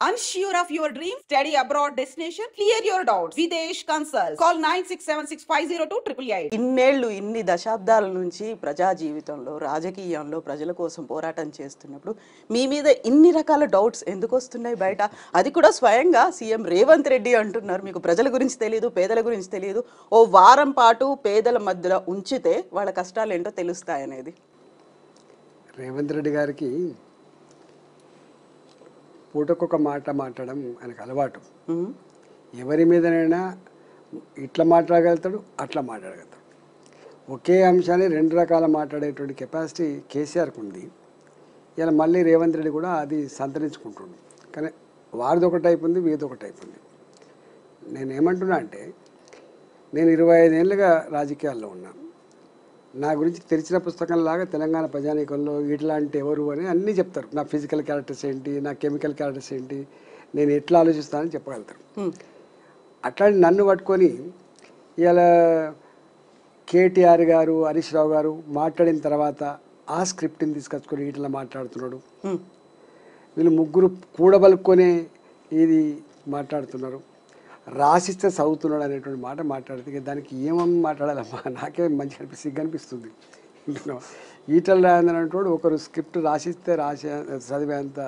Unsure of your dream? Study abroad destination? Clear your doubts. Videsh Consult. Call 9676502888. ఇన్నేళ్లు ఇన్ని దశాబ్దాల నుంచి ప్రజా జీవితంలో రాజకీయంలో ప్రజల కోసం పోరాటం చేస్తున్నప్పుడు మీ మీద ఇన్ని రకాల డౌట్స్ ఎందుకు వస్తున్నాయి బయట? అది కూడా స్వయంగా సీఎం రేవంత్ రెడ్డి అంటున్నారు మీకు ప్రజల గురించి తెలియదు, పేదల గురించి తెలియదు, ఓ వారం పాటు పేదల మధ్యలో ఉంచితే వాళ్ళ కష్టాలు ఏంటో తెలుస్తాయనేది. రేవంత్ రెడ్డి గారికి పూటకొక మాట మాట్లాడడం ఆయనకు అలవాటు. ఎవరి మీదనైనా ఇట్లా మాట్లాడగలుగుతాడు, అట్లా మాట్లాడగలుగుతాడు. ఒకే అంశాన్ని రెండు రకాల మాట్లాడేటువంటి కెపాసిటీ కేసీఆర్కి ఉంది. ఇలా మళ్ళీ రేవంత్ రెడ్డి కూడా అది సంతరించుకుంటుండు. కానీ వారిది ఒక టైప్ ఉంది, వీరిది ఒక టైప్ ఉంది. నేను ఏమంటున్నా అంటే, నేను 25 ఏళ్ళుగా రాజకీయాల్లో ఉన్నాను. నా గురించి తెరిచిన పుస్తకంలాగా తెలంగాణ ప్రజానీకంలో ఇట్లాంటి ఎవరు అని అన్నీ చెప్తారు. నా ఫిజికల్ క్యారెక్టర్స్ ఏంటి, నా కెమికల్ క్యారెక్టర్స్ ఏంటి, నేను ఎట్లా ఆలోచిస్తానని చెప్పగలుగుతారు. అట్లాంటి నన్ను పట్టుకొని ఇలా కేటీఆర్ గారు, హరీష్ రావు గారు మాట్లాడిన తర్వాత ఆ స్క్రిప్ట్ని తీసుకొచ్చుకొని ఇట్లా మాట్లాడుతున్నాడు, వీళ్ళు ముగ్గురు కూడబలుక్కొనే ఇది మాట్లాడుతున్నారు, రాసిస్తే చదువుతున్నాడు అనేటువంటి మాట మాట్లాడితే దానికి ఏమని మాట్లాడాలమ్మా, నాకే మంచి సిగ్గనిపిస్తుంది. ఈటల రాజేందర్ అంటాడు ఒకరు స్క్రిప్ట్ రాసిస్తే చదివేంత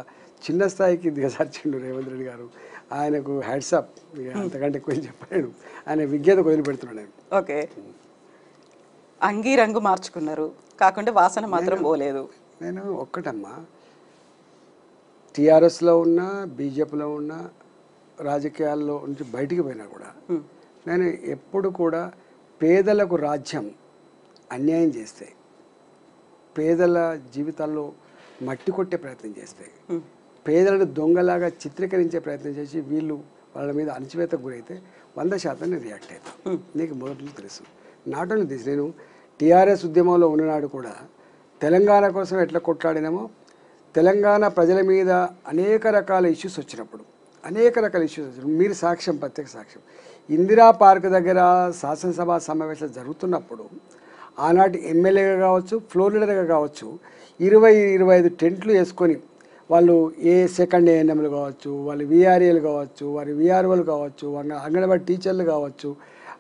చిన్న స్థాయికి దిగజార్చిండు రేవంత్ రెడ్డి గారు. ఆయనకు హ్యాట్సాప్, అంతకంటే ఎక్కువ చెప్పలేడు. ఆయన విజ్ఞతకు వదిలిపెడుతున్నాడు ఆయన. ఓకే, అంగీ రంగు మార్చుకున్నారు కాకుండా వాసన మాత్రం పోలేదు. నేను ఒక్కటమ్మా, టీఆర్ఎస్లో ఉన్నా, బీజేపీలో ఉన్నా, రాజకీయాల్లో నుంచి బయటికి పోయినా కూడా నేను ఎప్పుడు కూడా పేదలకు రాజ్యం అన్యాయం చేస్తే, పేదల జీవితాల్లో మట్టి కొట్టే ప్రయత్నం చేస్తే, పేదలను దొంగలాగా చిత్రీకరించే ప్రయత్నం చేసి వీళ్ళు వాళ్ళ మీద అణచివేతకు గురైతే 100% నేను రియాక్ట్ అవుతాను. నీకు మొదటి తెలుసు, నాట్ ఓన్లీ దిస్, నేను టీఆర్ఎస్ ఉద్యమంలో ఉన్ననాడు కూడా తెలంగాణ కోసం ఎట్లా కొట్లాడినామో, తెలంగాణ ప్రజల మీద అనేక రకాల ఇష్యూస్ వచ్చినప్పుడు మీరు సాక్ష్యం, ప్రత్యక్ష సాక్ష్యం. ఇందిరా పార్క్ దగ్గర శాసనసభ సమావేశాలు జరుగుతున్నప్పుడు ఆనాటి ఎమ్మెల్యేగా కావచ్చు, ఫ్లోర్ లీడర్గా కావచ్చు, 20-25 టెంట్లు వేసుకొని వాళ్ళు ఏ సెకండ్ ఏఎన్ఎంలు కావచ్చు, వాళ్ళు విఆర్ఏలు కావచ్చు, వారి విఆర్ఓలు కావచ్చు, అంగన్వాడీ టీచర్లు కావచ్చు,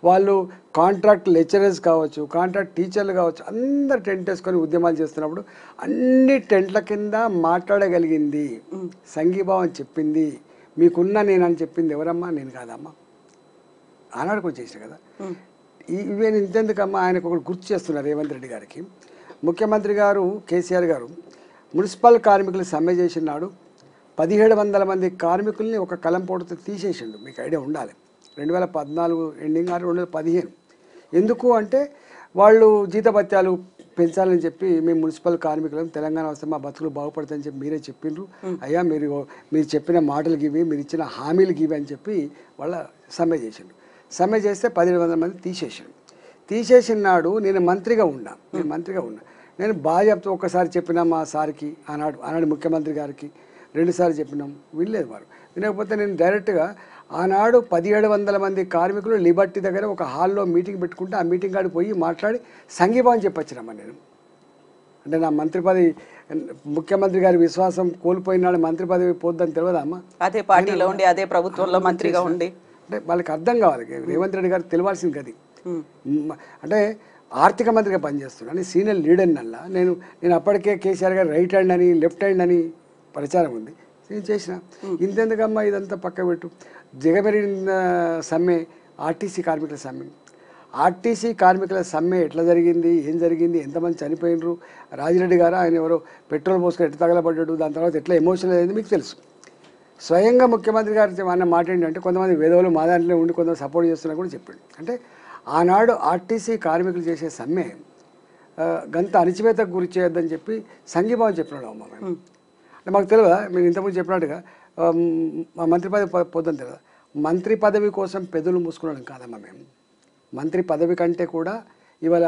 వాళ్ళు కాంట్రాక్ట్ లెక్చరర్స్ కావచ్చు, కాంట్రాక్ట్ టీచర్లు కావచ్చు, అందరు టెంట్ వేసుకొని ఉద్యమాలు చేస్తున్నప్పుడు అన్ని టెంట్ల కింద మాట్లాడగలిగింది, సంఘీభావం చెప్పింది, మీకున్నా నేనని చెప్పింది ఎవరమ్మా? నేను కాదమ్మా, ఆనాడుకు వచ్చేసిన కదా. ఇవేను ఇంతెందుకమ్మా, ఆయనకు ఒకటి గుర్తు చేస్తున్నారు రేవంత్ రెడ్డి గారికి. ముఖ్యమంత్రి గారు కేసీఆర్ గారు మున్సిపల్ కార్మికులు సమ్మె చేసినాడు, 1700 మంది కార్మికుల్ని ఒక కలంపోటుతో తీసేసిండు. మీకు ఐడియా ఉండాలి, 2014 ఎండింగ్ 2015. ఎందుకు అంటే వాళ్ళు జీతభత్యాలు పెంచాలని చెప్పి మేము మున్సిపల్ కార్మికులను తెలంగాణ వస్తే మా బతుకులు బాగుపడతాయని చెప్పి మీరే చెప్పిండ్రు అయ్యా, మీరు చెప్పిన మాటలు ఇవి, మీరు ఇచ్చిన హామీలు ఇవి అని చెప్పి వాళ్ళ సమ్మె చేసిండు. సమ్మె చేస్తే 1700 మంది తీసేసినాడు. నేను మంత్రిగా ఉన్నా, నేను బాగా చెప్తూ ఒక్కసారి చెప్పినా మా సార్కి, ఆనాడు ముఖ్యమంత్రి గారికి 2 సార్లు చెప్పినాం, వినలేదు వారు. వినకపోతే నేను డైరెక్ట్గా ఆనాడు 1700 మంది కార్మికులు లిబర్టీ దగ్గర ఒక హాల్లో మీటింగ్ పెట్టుకుంటే ఆ మీటింగ్ కాడికి పోయి మాట్లాడి సంఘీభావం చెప్పొచ్చినమ్మా నేను. అంటే నా మంత్రి పదవి, ముఖ్యమంత్రి గారి విశ్వాసం కోల్పోయినాడు, మంత్రి పదవి పోద్దని తెలియదా అమ్మా? అదే పార్టీలో ఉండి అదే ప్రభుత్వంలో మంత్రిగా ఉండి అంటే వాళ్ళకి అర్థం కావాలి, రేవంత్ రెడ్డి గారికి తెలియాల్సింది అది. అంటే ఆర్థిక మంత్రిగా పనిచేస్తున్నాను, సీనియర్ లీడర్నల్లా నేను అప్పటికే కేసీఆర్ గారు రైట్ హ్యాండ్ అని, లెఫ్ట్ హ్యాండ్ అని ప్రచారం ఉంది, నేను చేసిన. ఇంతెందుకమ్మా ఇదంతా పక్క పెట్టు. జగమెరిగిన సమ్మె, ఆర్టీసీ కార్మికుల సమ్మె ఎట్లా జరిగింది, ఏం జరిగింది, ఎంతమంది చనిపోయినరు, రాజిరెడ్డి గారు ఆయన ఎవరో పెట్రోల్ పోసుకొని ఎట్లా తగలబడ్డాడు, దాని తర్వాత ఎట్లా ఎమోషనల్ అయింది మీకు తెలుసు. స్వయంగా ముఖ్యమంత్రి గారు అన్న మాట ఏంటంటే, కొంతమంది వేదవులు మా దాంట్లో ఉండి కొంతమంది సపోర్ట్ చేస్తున్నా కూడా చెప్పాడు. అంటే ఆనాడు ఆర్టీసీ కార్మికులు చేసే సమ్మె గంత అణచివేతకు గురి చేయొద్దని చెప్పి సంఘీభావం చెప్పినాడు అమ్మ మేము. అంటే మాకు తెలియదా, మీరు ఇంతకుముందు చెప్పినట్టుగా మా మంత్రి పదవి పొద్దున తెలియదా? మంత్రి పదవి కోసం పెదవులు మూసుకున్నాం కాదమ్మా మేము. మంత్రి పదవి కంటే కూడా ఇవాళ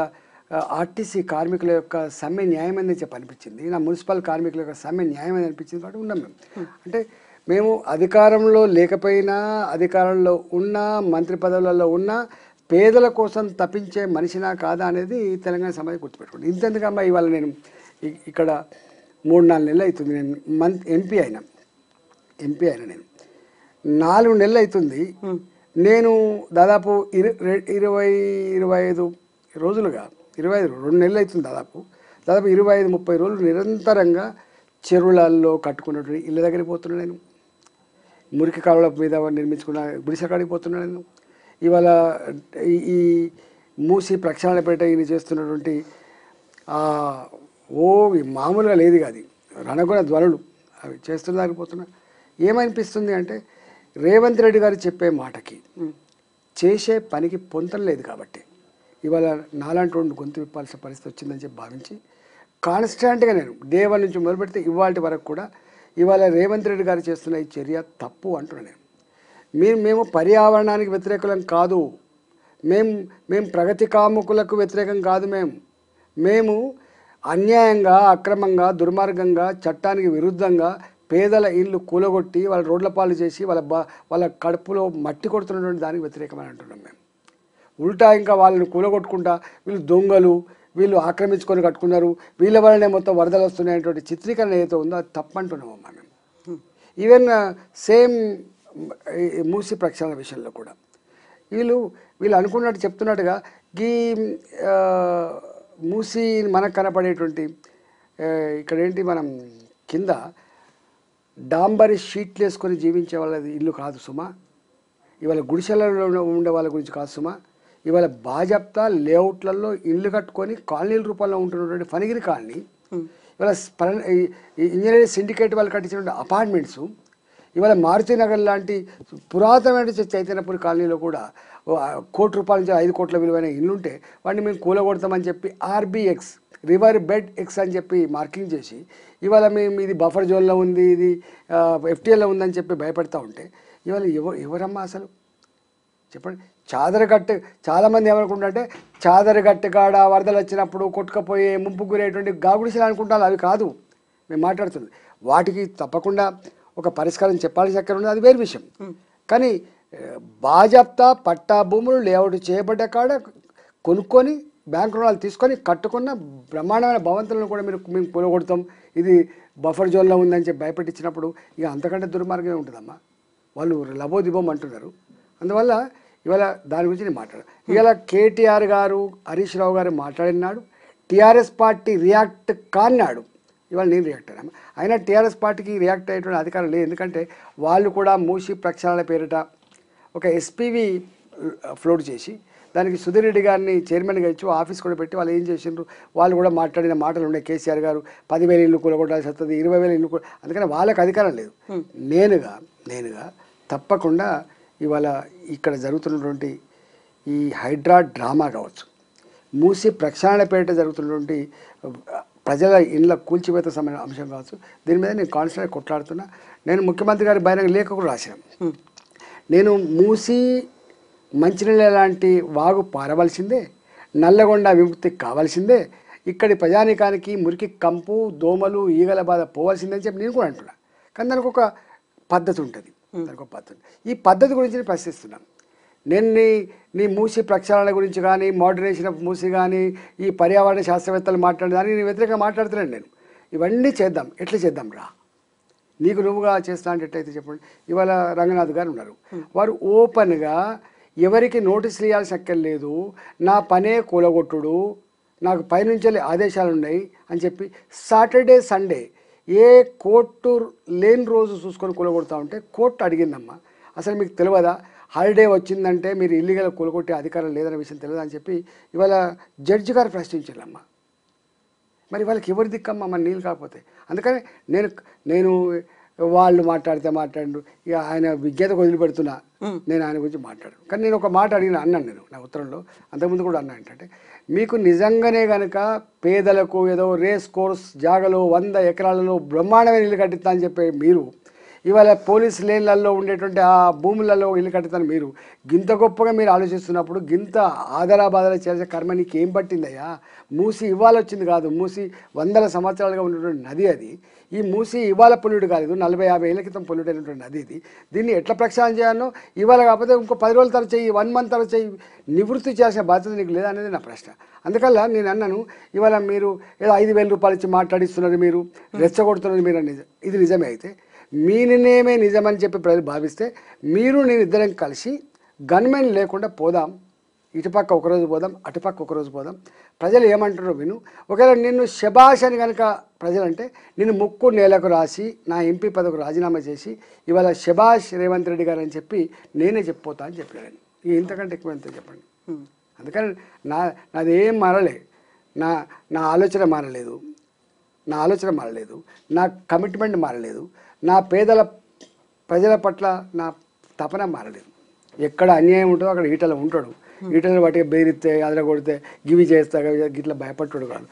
ఆర్టీసీ కార్మికుల యొక్క సమ్మె న్యాయమని చెప్పి అనిపించింది, నా మున్సిపల్ కార్మికుల యొక్క సమ్మె న్యాయమని అనిపించింది కాబట్టి ఉన్నాం మేము. అంటే మేము అధికారంలో లేకపోయినా, అధికారంలో ఉన్నా, మంత్రి పదవులలో ఉన్నా పేదల కోసం తప్పించే మనిషినా కాదా అనేది తెలంగాణ సమాజం గుర్తుపెట్టుకోండి. ఇంతెందుకమ్మా ఇవాళ నేను ఇక్కడ 3-4 నెలలు అవుతుంది నేను ఎంపీ అయినా నేను 4 నెలలు అవుతుంది. నేను దాదాపు 25 రోజులుగా 2 నెలలు అవుతుంది దాదాపు 25-30 రోజులు నిరంతరంగా చెరువులలో కట్టుకున్నటువంటి ఇళ్ళ దగ్గరికి పోతున్నాను. నేను మురికి కాలువల మీద నిర్మించుకున్న గుడిసె కాడికి పోతున్నాను. నేను ఇవాళ ఈ మూసి ప్రక్షాళనపేట ఈయన చేస్తున్నటువంటి మామూలుగా లేదు కాదు, రణగుణ ధ్వనులు అవి చేస్తున్నారు పోతున్నా. ఏమనిపిస్తుంది అంటే రేవంత్ రెడ్డి గారు చెప్పే మాటకి చేసే పనికి పొంతం లేదు కాబట్టి ఇవాళ నాలాంటి గొంతు విప్పాల్సిన పరిస్థితి వచ్చిందని చెప్పి భావించి కాన్స్టాంట్గా నేను డే 1 నుంచి మొదలుపెడితే ఇవాళ వరకు కూడా ఇవాళ రేవంత్ రెడ్డి గారు చేస్తున్న ఈ చర్య తప్పు అంటున్నాను నేను. మేము పర్యావరణానికి వ్యతిరేకులం కాదు, మేము ప్రగతి కాముకులకు వ్యతిరేకం కాదు. మేము అన్యాయంగా అక్రమంగా దుర్మార్గంగా చట్టానికి విరుద్ధంగా పేదల ఇళ్ళు కూలగొట్టి వాళ్ళ రోడ్ల పాలు చేసి వాళ్ళ కడుపులో మట్టి కొడుతున్నటువంటి దానికి వ్యతిరేకమని అంటున్నాం మేము. ఉల్టా ఇంకా వాళ్ళని కూలగొట్టుకుంటా వీళ్ళు దొంగలు, వీళ్ళు ఆక్రమించుకొని కట్టుకున్నారు, వీళ్ళ వల్లనే మొత్తం వరదలు వస్తున్నాయనేటువంటి చిత్రీకరణ ఏదైతే ఉందో అది తప్పంటున్నామమ్మా మేము. ఈవెన్ సేమ్ మూసి ప్రక్షాళన విషయంలో కూడా వీళ్ళు అనుకున్నట్టు చెప్తున్నట్టుగా ఈ మూసి మనకు కనపడేటువంటి ఇక్కడ ఏంటి మనం కింద డాంబరి షీట్లు వేసుకొని జీవించే వాళ్ళది ఇల్లు కాదు సుమా. ఇవాళ గుడిసెలలో ఉండే వాళ్ళ గురించి కాదు సుమా. ఇవాళ బాజప్తా లేఅవుట్లలో ఇల్లు కట్టుకొని కాలనీల రూపంలో ఉంటున్నటువంటి ఫణిగిరి కాలనీ, ఇవాళ ఇంజనీరింగ్ సిండికేట్ వాళ్ళు కట్టించినటువంటి అపార్ట్మెంట్స్, ఇవాళ మారుతినగర్ లాంటి పురాతనమైన చైతన్యపురి కాలనీలో కూడా ₹1 కోటి నుంచి 5 కోట్ల విలువైన ఇల్లుంటే వాడిని మేము కూలగొడతామని చెప్పి RBX రివర్ బెడ్ ఎక్స్ అని చెప్పి మార్కింగ్ చేసి ఇవాళ మేము ఇది బఫర్ జోన్లో ఉంది, ఇది FTLలో ఉందని చెప్పి భయపడతా ఉంటే ఇవాళ ఎవరమ్మా అసలు చెప్పండి. చాదరగట్టు చాలామంది ఏమనుకుంటుంటే చాదరగట్టు కాడ వరదలు వచ్చినప్పుడు కొట్టుకపోయే ముంపు గురేటువంటి గాగుడిసెలు అనుకుంటారు, అవి కాదు మేము మాట్లాడుతుంది. వాటికి తప్పకుండా ఒక పరిష్కారం చెప్పాల్సి ఎక్కడ ఉంది, అది వేరే విషయం. కానీ బాజప్తా పట్టా భూములు లేఅవుట్ చేయబడ్డ కాడ కొనుక్కొని బ్యాంకు రుణాలు తీసుకొని కట్టుకున్న బ్రహ్మాండమైన భవంతులను కూడా మేము కూలగొడతాం, ఇది బఫర్ జోన్లో ఉందని చెప్పి భయపెట్టించినప్పుడు ఇక అంతకంటే దుర్మార్గమే ఉంటుందమ్మా. వాళ్ళు లబోదిబోం అంటున్నారు. అందువల్ల ఇవాళ దాని గురించి నేను మాట్లాడాను. ఇవాళ KTR గారు హరీష్ రావు గారు మాట్లాడినాడు, TRS పార్టీ రియాక్ట్ కాన్నాడు, ఇవాళ నేను రియాక్ట్ అయ్యాను. అయినా TRS పార్టీకి రియాక్ట్ అయ్యేటువంటి అధికారం లేదు, ఎందుకంటే వాళ్ళు కూడా మూసి ప్రక్షాళన పేరిట ఒక SPV ఫ్లోట్ చేసి దానికి సుధీర్ రెడ్డి గారిని చైర్మన్గా ఇచ్చి ఆఫీస్ కూడా పెట్టి వాళ్ళు ఏం చేసిండ్రు, వాళ్ళు కూడా మాట్లాడిన మాటలు ఉన్నాయి. కేసీఆర్ గారు 10,000 ఇల్లు కూలగొట్టాల్సి వస్తుంది, 20,000 ఇల్లు అందుకని వాళ్ళకి అధికారం లేదు. నేనుగా తప్పకుండా ఇవాళ ఇక్కడ జరుగుతున్నటువంటి ఈ హైడ్రా డ్రామా కావచ్చు, మూసి ప్రక్షాళనపేట జరుగుతున్నటువంటి ప్రజల ఇళ్ళ కూల్చివేత సంబంధించిన అంశం కావచ్చు, దీని మీద నేను కాన్స్టెంట్గా కొట్లాడుతున్నా. నేను ముఖ్యమంత్రి గారి బహిరంగ లేఖ కూడా రాశాను. నేను మూసి మంచినీళ్ళ లాంటి వాగు పారవలసిందే, నల్లగొండ విముక్తి కావాల్సిందే, ఇక్కడి ప్రజానీకానికి మురికి కంపు దోమలు ఈగల బాధ పోవాల్సిందే అని చెప్పి నేను కూడా అంటున్నా. కానీ దానికి ఒక పద్ధతి ఉంటుంది, ఈ పద్ధతి గురించి నేను ప్రశ్నిస్తున్నాను. నేను నీ మూసి ప్రక్షాళన గురించి కానీ మోడరేషన్ ఆఫ్ మూసి కానీ ఈ పర్యావరణ శాస్త్రవేత్తలు మాట్లాడేదాన్ని నేను వ్యతిరేకంగా మాట్లాడుతున్నాను. నేను ఇవన్నీ చేద్దాం, ఎట్లా చేద్దాం రా, నీకు నువ్వుగా చేస్తా అంటే ఎట్లయితే చెప్పండి. ఇవాళ రంగనాథ్ గారు ఉన్నారు, వారు ఓపెన్గా ఎవరికి నోటీసులు ఇవ్వాల్సిన అక్కర్లేదు, నా పనే కూలగొట్టుడు, నాకు పైనుంచి ఆదేశాలు ఉన్నాయి అని చెప్పి సాటర్డే సండే ఏ కోర్టు లేని రోజు చూసుకొని కూలగొడతా ఉంటే కోర్టు అడిగిందమ్మా, అసలు మీకు తెలియదా హాలిడే వచ్చిందంటే మీరు ఇల్లీగల్ కూలగొట్టే అధికారం లేదనే విషయం తెలియదా అని చెప్పి ఇవాళ జడ్జి గారు ప్రశ్నించారమ్మా. మరి వాళ్ళకి ఎవరి దిక్కమ్మా మన నీళ్ళు కాకపోతే. అందుకని నేను వాళ్ళు మాట్లాడు ఇక ఆయన విజ్ఞతకు వదిలిపెడుతున్నా, నేను ఆయన గురించి మాట్లాడు. కానీ నేను ఒక మాట అన్నాను నేను నా ఉత్తరంలో, అంతకుముందు కూడా అన్నా ఏంటంటే, మీకు నిజంగానే కనుక పేదలకు ఏదో రేస్ కోర్స్ జాగలో 100 ఎకరాలలో బ్రహ్మాండమైన ఇల్లు కట్టిస్తా అని చెప్పి మీరు ఇవాళ పోలీస్ లేన్లలో ఉండేటువంటి ఆ భూములలో ఇల్లు కట్టిస్తాను మీరు గింత గొప్పగా మీరు ఆలోచిస్తున్నప్పుడు గింత ఆదరాబాదరా చేసే కర్మ నీకు ఏం పట్టిందయ్యా? మూసి ఇవాళ వచ్చింది కాదు, మూసి 100 సంవత్సరాలుగా ఉన్నటువంటి నది అది. ఈ మూసి ఇవాళ పొల్యూట్ కాలేదు, 40-50 ఏళ్ళ క్రితం పొల్యూట్ అయినటువంటి నది ఇది. దీన్ని ఎట్లా ప్రక్షాళన చేయాలో ఇవాళ కాకపోతే ఇంకో 10 రోజుల తర్వాత చెయ్యి, 1 మంత్ తర్వాత చెయ్యి, నివృత్తి చేయాల్సిన బాధ్యత నీకు లేదనేది నా ప్రశ్న. అందుకల్లా నేను అన్నాను, ఇవాళ మీరు ఏదో 5,000 రూపాయలు ఇచ్చి మాట్లాడిస్తున్నారు, మీరు రెచ్చగొడుతున్నారు మీరు అనేది ఇది నిజమే. అయితే మీ నిర్ణయమే నిజమని చెప్పి ప్రజలు భావిస్తే మీరు నేను ఇద్దరం కలిసి గన్మెన్ లేకుండా పోదాం, ఇటుపక్క ఒకరోజు పోదాం, అటుపక్క ఒకరోజు పోదాం, ప్రజలు ఏమంటారో విను. ఒకవేళ నిన్ను శబాష్ అని కనుక ప్రజలంటే నిన్ను ముక్కు నేలకు రాసి నా ఎంపీ పదవికి రాజీనామా చేసి ఇవాళ శబాష్ రేవంత్ రెడ్డి గారు అని చెప్పి నేనే చెప్పిపోతా అని చెప్పాను. ఇంతకంటే ఎక్కువ ఎంత చెప్పండి. అందుకని నాది ఏం మారలే, నా ఆలోచన మారలేదు, నా కమిట్మెంట్ మారలేదు, నా ప్రజల పట్ల నా తపన మారలేదు. ఎక్కడ అన్యాయం ఉంటుందో అక్కడ ఈటలో ఉంటాడు, ఈటలు వాటికి బెదిరిస్తే అదర కొడితే గివి చేస్తా గిట్లా భయపడ్డాడు కాదు.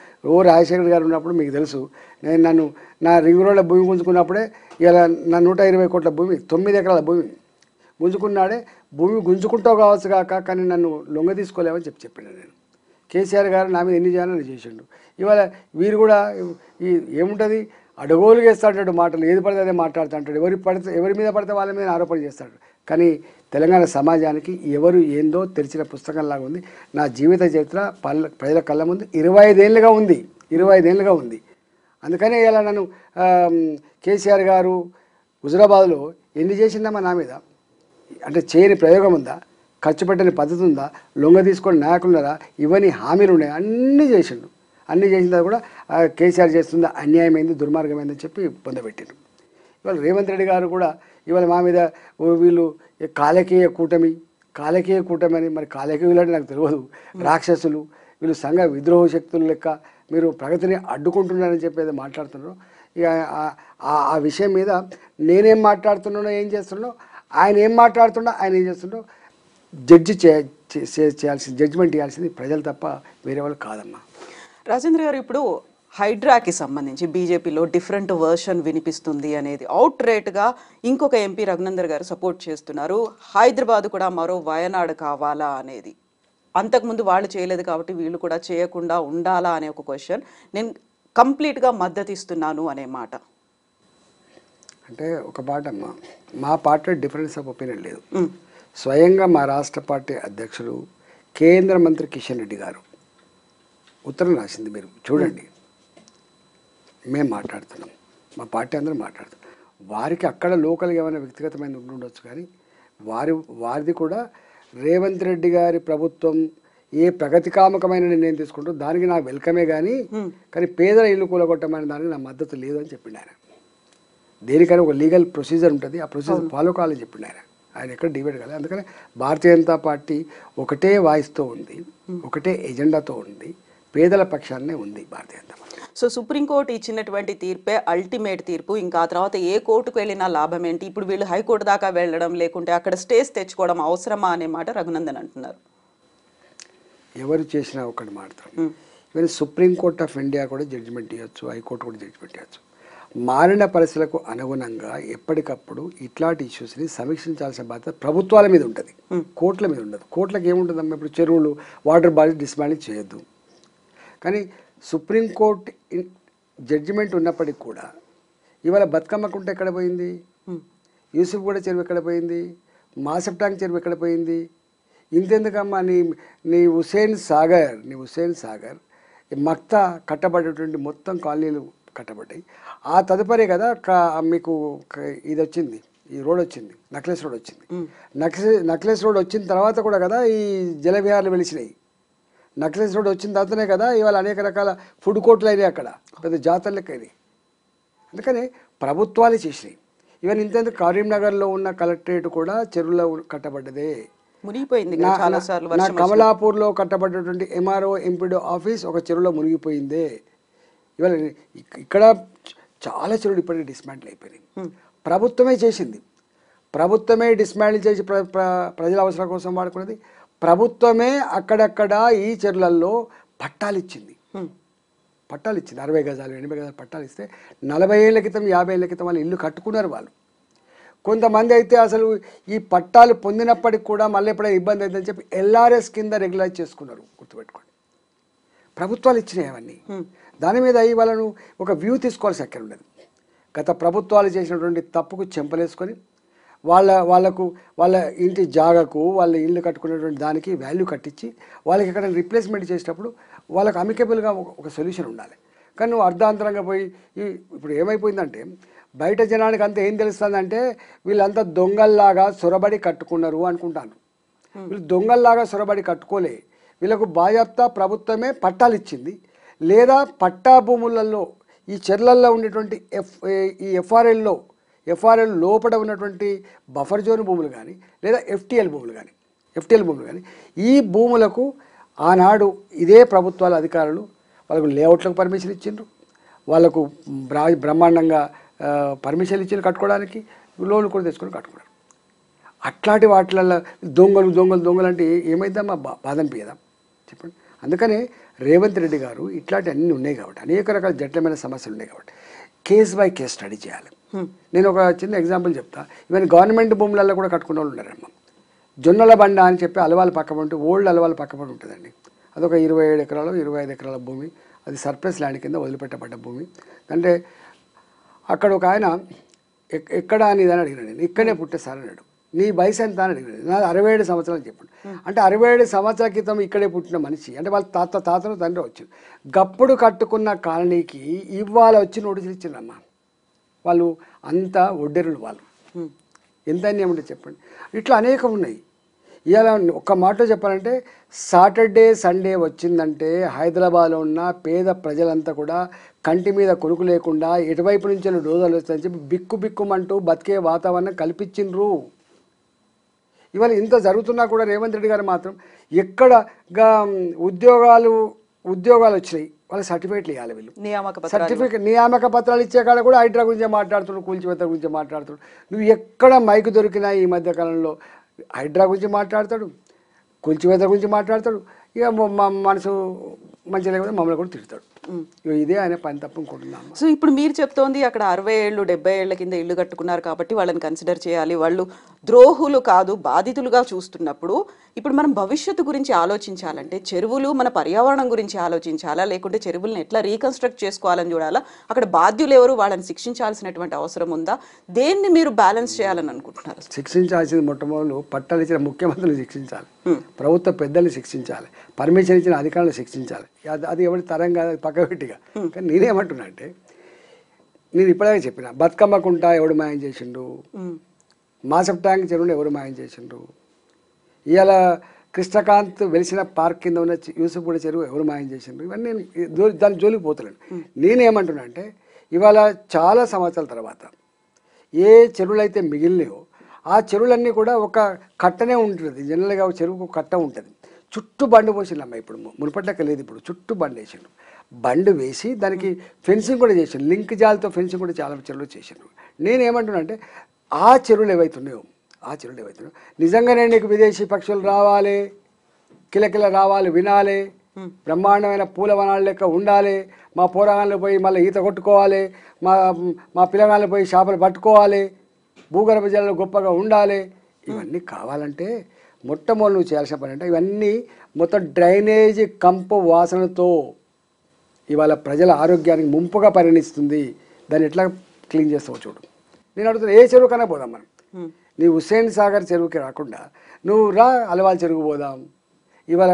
రాజశేఖర్ గారు ఉన్నప్పుడు మీకు తెలుసు, నేను నా రింగ్ రోడ్ల భూమి గుంజుకున్నప్పుడే ఇలా నా 120 కోట్ల భూమి 9 ఎకరాల భూమి గుంజుకున్నాడే, భూమి గుంజుకుంటావు కావచ్చు కాక కానీ నన్ను లొంగ తీసుకోలేమని చెప్పాను నేను. కేసీఆర్ గారు నా మీద ఎన్ని చేయాలని చేసిండు. ఇవాళ వీరు కూడా ఏముంటుంది అడగోలుగా వేస్తాడు మాటలు, ఏది పడితే అదే మాట్లాడుతుంటాడు, ఎవరి మీద పడితే వాళ్ళ మీద ఆరోపణ చేస్తాడు. కానీ తెలంగాణ సమాజానికి ఎవరు ఏందో తెరిచిన పుస్తకంలాగా ఉంది. నా జీవిత చరిత్ర ప్రజల కళ్ళ ముందు 25 ఏళ్ళుగా ఉంది. అందుకనే ఇలా నన్ను కేసీఆర్ గారు హుజురాబాద్లో ఎన్ని చేసిందమ్మా నా మీద, అంటే చేయని ప్రయోగం ఉందా, ఖర్చు పెట్టని పద్ధతి ఉందా, లొంగ తీసుకొని నాయకులున్నారా, ఇవన్నీ హామీలు ఉన్నాయి, అన్నీ చేసిండు. అన్నీ చేసిన తర్వాత కూడా కేసీఆర్ చేస్తుందా అన్యాయమైంది, దుర్మార్గమైందని చెప్పి పొందబెట్టిండు. ఇవాళ రేవంత్ రెడ్డి గారు కూడా ఇవాళ మా మీద వీళ్ళు కాలకీయ కూటమి అని, మరి కాలకీయులు అంటే నాకు తెలియదు, రాక్షసులు వీళ్ళు సంఘ విద్రోహ శక్తులు లెక్క మీరు ప్రగతిని అడ్డుకుంటున్నారని చెప్పేది మాట్లాడుతున్నారు. ఇక ఆ విషయం మీద నేనేం మాట్లాడుతున్నానో ఏం చేస్తున్నానో, ఆయన ఏం మాట్లాడుతున్నా ఆయన ఏం చేస్తుండో జడ్జిమెంట్ చేయాల్సింది ప్రజలు తప్ప వేరే వాళ్ళు కాదమ్మా. రాజేంద్ర గారు, ఇప్పుడు హైడ్రాకి సంబంధించి బీజేపీలో డిఫరెంట్ వర్షన్ వినిపిస్తుంది అనేది అవుట్ రేట్గా ఇంకొక ఎంపీ రఘునందర్ గారు సపోర్ట్ చేస్తున్నారు. హైదరాబాద్ కూడా మరో వయనాడు కావాలా అనేది, అంతకుముందు వాళ్ళు చేయలేదు కాబట్టి వీళ్ళు కూడా చేయకుండా ఉండాలా అనే ఒక క్వశ్చన్. నేను కంప్లీట్గా మద్దతు ఇస్తున్నాను అనే మాట. అంటే ఒక మాట అమ్మా, మా పార్టీ డిఫరెన్స్ ఆఫ్ ఒపీనియన్ లేదు. స్వయంగా మా రాష్ట్ర పార్టీ అధ్యక్షుడు కేంద్ర మంత్రి కిషన్ రెడ్డి గారు ఉత్తరం రాసింది, మీరు చూడండి. మేము మాట్లాడుతున్నాం, మా పార్టీ అందరూ మాట్లాడుతున్నాం. వారికి అక్కడ లోకల్గా ఏమైనా వ్యక్తిగతమైన ఉండొచ్చు, కానీ వారిది కూడా రేవంత్ రెడ్డి గారి ప్రభుత్వం ఏ ప్రగతికామకమైన నిర్ణయం తీసుకుంటూ దానికి నాకు వెల్కమే కానీ పేదల ఇల్లు కూలగొట్టమని దానికి నా మద్దతు లేదు అని చెప్పిండు ఆయన. దేనికైనా ఒక లీగల్ ప్రొసీజర్ ఉంటుంది, ఆ ప్రొసీజర్ ఫాలో కావాలని చెప్పిండు ఆయన ఎక్కడ డిబేట్ కాలేదు. అందుకని భారతీయ జనతా పార్టీ ఒకటే వాయిస్తో ఉంది, ఒకటే ఎజెండాతో ఉంది, పేదల పక్షాన్నే ఉంది Bharatiya Janata party. So supreme court ఇచ్చినటువంటి తీర్పే అల్టిమేట్ తీర్పు, ఇంకా ఆ తర్వాత ఏ కోర్టుకు వెళ్ళినా లాభం ఏంటి, ఇప్పుడు వీళ్ళు హైకోర్టు దాకా వెళ్ళడం లేకుంటే అక్కడ స్టేస్ తెచ్చుకోవడం అవసరమా అనే మాట రఘునందన్ అంటున్నారు. ఎవరు చేసినా ఒకటి మాట్లాడతారు. ఈవెన్ సుప్రీంకోర్టు ఆఫ్ ఇండియా కూడా జడ్జిమెంట్ ఇవ్వచ్చు, హైకోర్టు కూడా జడ్జిమెంట్ ఇవ్వచ్చు. మారిన పరిస్థితులకు అనుగుణంగా ఎప్పటికప్పుడు ఇట్లాంటి ఇష్యూస్ని సమీక్షించాల్సిన బాధ్యత ప్రభుత్వాల మీద ఉంటుంది, కోర్టుల మీద ఉండదు. కోర్టులకు ఏముంటుందమ్మా, ఇప్పుడు చెరువులు వాటర్ బాడీస్ డిస్మాండిల్ చేయొద్దు, కానీ సుప్రీంకోర్టు జడ్జిమెంట్ ఉన్నప్పటికి కూడా ఇవాళ బతుకమ్మకుంట ఎక్కడ పోయింది, యూసుఫ్ కూడా చెరువు ఎక్కడ పోయింది, మాసప్ ట్యాంక్ చెరువు ఎక్కడ పోయింది, ఇంతెందుకమ్మా నీ హుస్సేన్ సాగర్ మక్తా కట్టబడేటువంటి మొత్తం కాలనీలు కట్టబడ్డాయి. ఆ తదుపరి కదా మీకు ఇది వచ్చింది, ఈ రోడ్ వచ్చింది, నక్లెస్ రోడ్ వచ్చింది. నక్లెస్ రోడ్ వచ్చిన తర్వాత కూడా కదా ఈ జలవిహారాలు వెలిసినాయి. నక్లెస్ రోడ్ వచ్చిన తర్వాతనే కదా ఇవాళ అనేక రకాల ఫుడ్ కోర్టులు అయినాయి, అక్కడ పెద్ద జాతరలు అయినాయి. అందుకని ప్రభుత్వాలు చేసినాయి. ఈవెన్ ఇంతెందుకు కరీంనగర్లో ఉన్న కలెక్టరేట్ కూడా చెరువులో కట్టబడ్డదే, మునిగిపోయింది. నా కమలాపూర్లో కట్టబడ్డటువంటి ఎంఆర్ఓ ఎంపీడో ఆఫీస్ ఒక చెరువులో మునిగిపోయిందే. ఇవాళ ఇక్కడ చాలా చెరువులు ఇప్పటికీ డిస్మాంటిల్ అయిపోయినాయి. ప్రభుత్వమే చేసింది, ప్రభుత్వమే డిస్మాంటిల్ చేసి ప్రజల అవసరం కోసం వాడుకున్నది ప్రభుత్వమే. అక్కడక్కడ ఈ చెరువులలో పట్టాలు ఇచ్చింది, 60 గజాలు 80 గజాలు పట్టాలు ఇస్తే 40 ఏళ్ల క్రితం 50 ఏళ్ల క్రితం వాళ్ళు ఇల్లు కట్టుకున్నారు వాళ్ళు. కొంతమంది అయితే అసలు ఈ పట్టాలు పొందినప్పటికి కూడా మళ్ళీ ఎప్పుడైనా ఇబ్బంది అవుతుందని చెప్పి ఎల్ఆర్ఎస్ కింద రెగ్యులైజ్ చేసుకున్నారు. గుర్తుపెట్టుకోండి, ప్రభుత్వాలు ఇచ్చినాయి అవన్నీ. దాని మీద వాళ్ళను ఒక వ్యూ తీసుకోవాల్సి అక్కడ ఉండదు. గత ప్రభుత్వాలు చేసినటువంటి తప్పుకు చెంపలేసుకొని వాళ్ళ ఇంటి జాగకు వాళ్ళ ఇల్లు కట్టుకునేటువంటి దానికి వాల్యూ కట్టించి వాళ్ళకి ఎక్కడ రీప్లేస్మెంట్ చేసేటప్పుడు వాళ్ళకి అమికబుల్గా ఒక సొల్యూషన్ ఉండాలి. కానీ నువ్వు అర్ధాంతరంగా పోయి ఇప్పుడు ఏమైపోయిందంటే బయట జనానికి అంతా ఏం తెలుస్తుందంటే వీళ్ళంతా దొంగల్లాగా సొరబడి కట్టుకున్నారు అనుకుంటాను. వీళ్ళు దొంగల్లాగా సొరబడి కట్టుకోలే. వీళ్ళకు బాజాప్తా ప్రభుత్వమే పట్టాలు ఇచ్చింది. లేదా పట్టా భూములలో ఈ చెర్లల్లో ఉండేటువంటి ఈ ఎఫ్ఆర్ఎల్ లోపల ఉన్నటువంటి బఫర్ జోన్ భూములు కానీ లేదా ఎఫ్టీఎల్ భూములు కానీ ఈ భూములకు ఆనాడు ఇదే ప్రభుత్వాల అధికారులు వాళ్ళకు లేఅవుట్లకు పర్మిషన్ ఇచ్చిండ్రు, వాళ్ళకు బ్రహ్మాండంగా పర్మిషన్ ఇచ్చిండ్రు కట్టుకోవడానికి, లోన్లు కూడా తెచ్చుకొని కట్టుకున్నారు. అట్లాంటి వాటిలలో దొంగలు అంటే ఏమైందమ్మా బాధ అనిపించదా చెప్పండి. అందుకనే రేవంత్ రెడ్డి గారు ఇట్లాంటి అన్నీ ఉన్నాయి కాబట్టి, అనేక రకాల జటిలమైన సమస్యలు ఉన్నాయి కాబట్టి కేస్ బై కేస్ స్టడీ చేయాలి. నేను ఒక చిన్న ఎగ్జాంపుల్ చెప్తా. ఈవెన్ గవర్నమెంట్ భూములలో కూడా కట్టుకునే వాళ్ళు ఉన్నారమ్మ. జొన్నల బండ అని చెప్పి అలవాలు పక్కపడి ఓల్డ్ అలవాలు పక్కపడి ఉంటుందండి. అదొక 27 ఎకరాలు 25 ఎకరాల భూమి. అది సర్ప్లస్ ల్యాండ్ కింద వదిలిపెట్టబడ్డ భూమి. అంటే అక్కడ ఒక ఆయన ఎక్కడ అని ఇదని అడిగినాడు. నేను ఇక్కడనే పుట్టే సార్ అన్నాడు. నీ వయసు ఎంత అని అడిగినాడు. నాది 67 సంవత్సరాలు చెప్పాడు. అంటే 67 సంవత్సరాల క్రితం ఇక్కడే పుట్టిన మనిషి, అంటే వాళ్ళ తాతను తండ్రి వచ్చింది. గప్పుడు కట్టుకున్న కాలనీకి ఇవాళ వచ్చి నోటీసులు ఇచ్చిందమ్మా. వాళ్ళు అంతా ఒడ్డెరులు, వాళ్ళు ఎంత ఏమంటే చెప్పండి. ఇట్లా అనేకం ఉన్నాయి. ఇవాళ ఒక్క మాటలో చెప్పాలంటే సాటర్డే సండే వచ్చిందంటే హైదరాబాద్లో ఉన్న పేద ప్రజలంతా కూడా కంటి మీద కొనుక్కు లేకుండా ఎటువైపు నుంచి డోజాలు వస్తాయని చెప్పి బిక్కుమంటూ బతికే వాతావరణం కల్పించిండ్రు. ఇవాళ ఇంత జరుగుతున్నా కూడా రేవంత్ రెడ్డి గారు మాత్రం ఎక్కడగా ఉద్యోగాలు వచ్చినాయి, వాళ్ళకి సర్టిఫికేట్లు ఇవ్వాలి. వీళ్ళు నియామక పత్రాలు ఇచ్చే కాడ కూడా హైడ్రా గురించే మాట్లాడుతున్నాడు, కూల్చివేత గురించి మాట్లాడుతున్నాడు. నువ్వు ఎక్కడ మైకు దొరికినా ఈ మధ్యకాలంలో హైడ్రా గురించి మాట్లాడతాడు, కూల్చివేత గురించి మాట్లాడతాడు. ఇక మనసు మంచిగా లేకుండా మమ్మల్ని కూడా తిడతాడు. ఇదే ఆయన పని తప్ప ఇంకుంటున్నాము. సో ఇప్పుడు మీరు చెప్తోంది అక్కడ 60 ఏళ్ళు 70 ఏళ్ల కింద ఇల్లు కట్టుకున్నారు కాబట్టి వాళ్ళని కన్సిడర్ చేయాలి, వాళ్ళు ద్రోహులు కాదు బాధితులుగా చూస్తున్నప్పుడు ఇప్పుడు మనం భవిష్యత్తు గురించి ఆలోచించాలంటే చెరువులు మన పర్యావరణం గురించి ఆలోచించాలా, లేకుంటే చెరువులను ఎట్లా రీకన్స్ట్రక్ట్ చేసుకోవాలని చూడాలా, అక్కడ బాధ్యులు ఎవరు వాళ్ళని శిక్షించాల్సినటువంటి అవసరం ఉందా, దేన్ని మీరు బ్యాలెన్స్ చేయాలని అనుకుంటున్నారు? శిక్షించాల్సింది మొట్టమొదలు పట్టాలు ఇచ్చిన ముఖ్యమంత్రిని శిక్షించాలి, ప్రభుత్వ పెద్దల్ని శిక్షించాలి, పర్మిషన్ ఇచ్చిన అధికారులను శిక్షించాలి. అది ఎవరి తరం కాదు, పక్కపెట్టిగా. కానీ నేనేమంటున్నా అంటే, నేను ఇప్పటికే చెప్పిన బతుకమ్మకుంటా ఎవడు మాయం చేసిండు, మాసప్ ట్యాంక్ చెరువును ఎవరు మాయం చేసిండ్రు, ఇవాళ కృష్ణకాంత్ వెలిసిన పార్క్ కింద ఉన్న యూసుఫ్గూడ చెరువు ఎవరు మాయం చేసిండ్రు, ఇవన్నీ దాని జోలికి పోతున్నాను. నేనేమంటున్నా అంటే, ఇవాళ చాలా సంవత్సరాల తర్వాత ఏ చెరువులు అయితే మిగిలినాయో ఆ చెరువులన్నీ కూడా ఒక కట్టనే ఉంటుంది. జనరల్గా ఒక చెరువుకు కట్ట ఉంటుంది, చుట్టూ బండి పోసిండమ్మ. ఇప్పుడు మునుపట్లకి లేదు, ఇప్పుడు చుట్టూ బండి వేసిండు. బండి వేసి దానికి ఫెన్సింగ్ కూడా చేసిండు, లింక్ జాలతో ఫెన్సింగ్ కూడా చాలా చెరువులు చేసిండ్రు. నేనేమంటున్నా అంటే, ఆ చెరువులు ఏవైతున్నాయో నిజంగానే నీకు విదేశీ పక్షులు రావాలి, కిలకిల రావాలి, వినాలి, బ్రహ్మాండమైన పూల వనాలు లెక్క ఉండాలి, మా పోరాగాళ్ళు పోయి మళ్ళీ ఈత కొట్టుకోవాలి, మా పిల్లగాళ్ళు పోయి చేపలు పట్టుకోవాలి, భూగర్భ జలాలు గొప్పగా ఉండాలి, ఇవన్నీ కావాలంటే మొట్టమొదటి నువ్వు చేయాల్సిన పని అంటే ఇవన్నీ మొత్తం డ్రైనేజ్ కంపు వాసనతో ఇవాళ ప్రజల ఆరోగ్యానికి ముంపుగా పరిగణిస్తుంది. దాన్ని ఎట్లా క్లీన్ చేస్తావు చూడు. నేను అడుగుతున్నా, ఏ చెరువు కన్నా పోదాం మనం. నీ హుస్సేన్ సాగర్ చెరువుకి రాకుండా నువ్వు రా అలవాల్ చెరువు పోదాం, ఇవాళ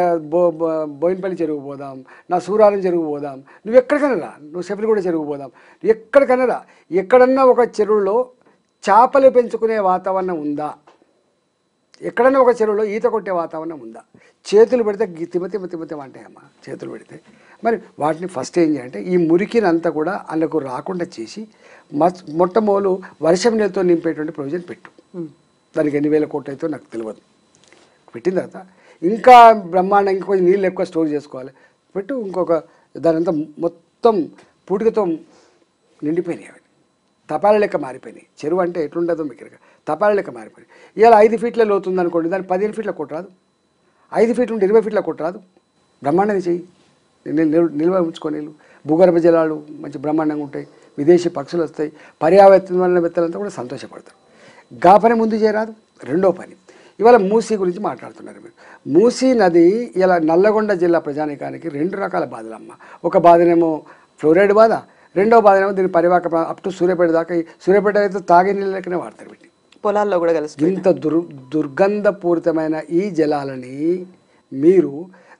బోయినపల్లి చెరువు పోదాం, నా సూరారం చెరువు పోదాం, నువ్వు ఎక్కడికైనా రా, నువ్వు సెఫిలిగూడ చెరువు పోదాం, ఎక్కడికైనా రా. ఎక్కడన్నా ఒక చెరువులో చేపలు పెంచుకునే వాతావరణం ఉందా? ఎక్కడన్నా ఒక చెరువులో ఈత కొట్టే వాతావరణం ఉందా? చేతులు పెడితే తిమ్మతిమ్మ అంటాయమ్మా చేతులు పెడితే. మరి వాటిని ఫస్ట్ ఏం చేయాలంటే ఈ మురికినంతా కూడా అందుకు రాకుండా చేసి మొట్టమొదలు వర్షం నీళ్ళతో నింపేటువంటి ప్రొవిజన్ పెట్టు. దానికి ఎన్ని వేల కోట్లు అయితే నాకు తెలియదు. పెట్టిన తర్వాత ఇంకా బ్రహ్మాండంగా ఇంకొంచెం నీళ్ళు ఎక్కువ స్టోర్ చేసుకోవాలి పెట్టు. ఇంకొక దానంతా మొత్తం పూడికతో నిండిపోయినాయి, అవి తపాల లెక్క మారిపోయినాయి. చెరువు అంటే ఎట్లుండదో మీకు తపాల లెక్క మారిపోయినాయి. ఇవాళ 5 ఫీట్ల లోతు ఉందనుకోండి, దాన్ని 15 ఫీట్ల కొట్టరాదు, 5 ఫీట్లు ఉంటే 20 ఫీట్ల కొట్టరాదు. బ్రహ్మాండంగా చెయ్యి, నిల్వ ఉంచుకో. నీళ్ళు భూగర్భ జలాలు మంచి బ్రహ్మాండంగా ఉంటాయి, విదేశీ పక్షులు వస్తాయి, పర్యావరణవేత్తలంతా కూడా సంతోషపడతారు. గా పని ముందు చేయరాదు. రెండో పని, ఇవాళ మూసీ గురించి మాట్లాడుతున్నారు మీరు. మూసీ నది ఇలా నల్లగొండ జిల్లా ప్రజానికానికి 2 రకాల బాధలమ్మ. ఒక బాధనేమో ఫ్లోరైడ్ బాధ, రెండో బాధనేమో దీని పరివాహక అప్ టు సూర్యాపేట దాకా. సూర్యాపేట అయితే తాగే నీళ్ళ లెక్కనే వాడతారు వీటిని, పొలాల్లో కూడా కలిసి. ఇంత దుర్గంధపూరితమైన ఈ జలాలని మీరు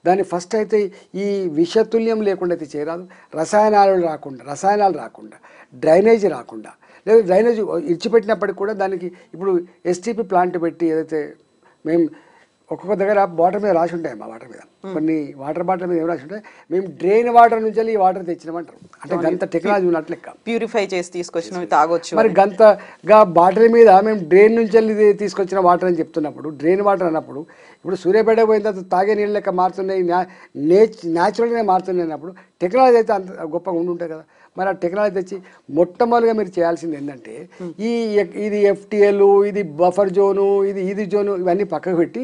దాన్ని ఫస్ట్ అయితే ఈ విషతుల్యం లేకుండా అయితే చేయరాదు. రసాయనాలు రాకుండా, డ్రైనేజ్ రాకుండా, లేదా డ్రైనేజ్ ఇచ్చిపెట్టినప్పటికి కూడా దానికి ఇప్పుడు ఎస్టీపీ ప్లాంట్ పెట్టి ఏదైతే మేము ఒక్కొక్క దగ్గర బాటిల్ మీద రాసి ఉంటాయి మా వాటర్ మీద కొన్ని వాటర్ బాటిల్ మీద ఏం రాసి ఉంటాయి మేము డ్రైన్ వాటర్ నుంచి ఈ వాటర్ తెచ్చినామంటారు అంటే గంత టెక్నాలజీ ఉన్నట్లు లెక్క ప్యూరిఫై చేసి తీసుకొచ్చినవి తాగొచ్చు మరి గంతగా బాటిల్ మీద మేము డ్రైన్ నుంచి తీసుకొచ్చిన వాటర్ అని చెప్తున్నప్పుడు డ్రైన్ వాటర్ అన్నప్పుడు ఇప్పుడు సూర్యాపేట పోయిన తర్వాత తాగే నీళ్ళు లెక్క మారుతున్నాయి న్యాచురల్గానే మారుతున్నాయి అన్నప్పుడు టెక్నాలజీ అయితే అంత గొప్పగా ఉండుంటాయి కదా మరి ఆ టెక్నాలజీ తెచ్చి మొట్టమొదటిగా మీరు చేయాల్సింది ఏంటంటే ఇది ఎఫ్టీఎల్ ఇది బఫర్ జోను ఇది జోను ఇవన్నీ పక్కకు పెట్టి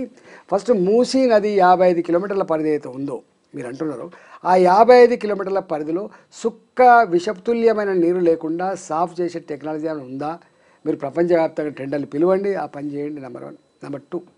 ఫస్ట్ మూసీ నది 55 కిలోమీటర్ల పరిధి అయితే ఉందో మీరు అంటున్నారు ఆ 55 కిలోమీటర్ల పరిధిలో సుక్క విషతుల్యమైన నీరు లేకుండా సాఫ్ చేసే టెక్నాలజీ ఏమైనా ఉందా మీరు ప్రపంచవ్యాప్తంగా టెండర్లు పిలవండి ఆ పని చేయండి నెంబర్ 1 నెంబర్ 2